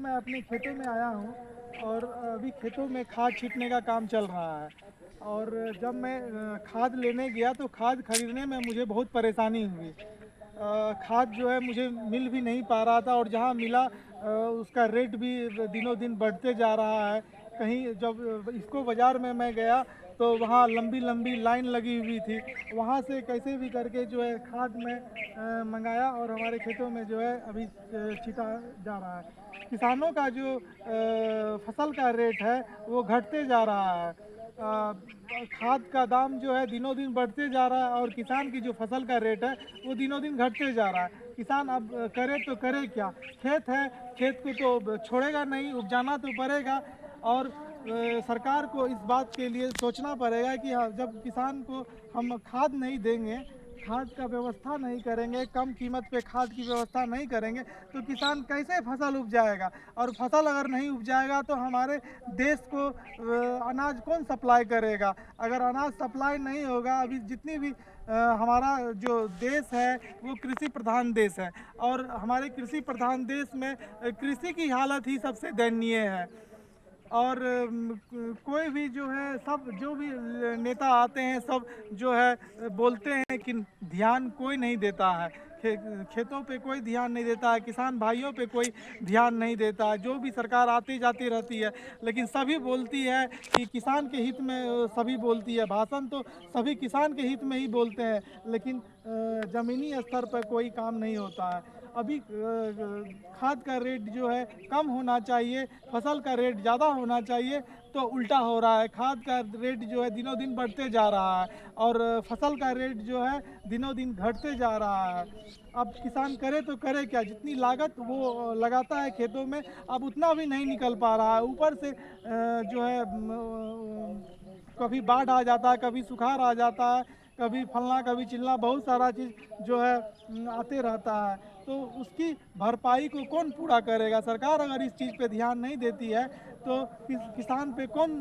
मैं अपने खेतों में आया हूँ और अभी खेतों में खाद छींटने का काम चल रहा है। और जब मैं खाद लेने गया तो खाद खरीदने में मुझे बहुत परेशानी हुई। खाद जो है मुझे मिल भी नहीं पा रहा था और जहाँ मिला उसका रेट भी दिनों दिन बढ़ते जा रहा है। कहीं जब इसको बाज़ार में मैं गया तो वहाँ लंबी लंबी लाइन लगी हुई थी। वहाँ से कैसे भी करके जो है खाद में मंगाया और हमारे खेतों में जो है अभी छीटा जा रहा है। किसानों का जो फसल का रेट है वो घटते जा रहा है। खाद का दाम जो है दिनों दिन बढ़ते जा रहा है और किसान की जो फसल का रेट है वो दिनों दिन घटते जा रहा है। किसान अब करे तो करे क्या? खेत है, खेत को तो छोड़ेगा नहीं, उपजाना तो पड़ेगा। और सरकार को इस बात के लिए सोचना पड़ेगा कि हाँ, जब किसान को हम खाद नहीं देंगे, खाद का व्यवस्था नहीं करेंगे, कम कीमत पे खाद की व्यवस्था नहीं करेंगे तो किसान कैसे फसल उपजाएगा? और फसल अगर नहीं उपजाएगा तो हमारे देश को अनाज कौन सप्लाई करेगा? अगर अनाज सप्लाई नहीं होगा, अभी जितनी भी हमारा जो देश है वो कृषि प्रधान देश है और हमारे कृषि प्रधान देश में कृषि की हालत ही सबसे दयनीय है। और कोई भी जो है सब जो भी नेता आते हैं सब जो है बोलते हैं कि ध्यान कोई नहीं देता है। खेतों पे कोई ध्यान नहीं देता है, किसान भाइयों पे कोई ध्यान नहीं देता है। जो भी सरकार आती जाती रहती है लेकिन सभी बोलती है कि किसान के हित में सभी बोलती है। भाषण तो सभी किसान के हित में ही बोलते हैं लेकिन ज़मीनी स्तर पर कोई काम नहीं होता है। अभी खाद का रेट जो है कम होना चाहिए, फसल का रेट ज़्यादा होना चाहिए, तो उल्टा हो रहा है। खाद का रेट जो है दिनों दिन बढ़ते जा रहा है और फसल का रेट जो है दिनों दिन घटते जा रहा है। अब किसान करे तो करे क्या? जितनी लागत वो लगाता है खेतों में अब उतना भी नहीं निकल पा रहा है। ऊपर से जो है कभी बाढ़ आ जाता है, कभी सुखाड़ आ जाता है, कभी फलना कभी चिल्ला, बहुत सारा चीज़ जो है आते रहता है। तो उसकी भरपाई को कौन पूरा करेगा? सरकार अगर इस चीज़ पे ध्यान नहीं देती है तो किसान पे कौन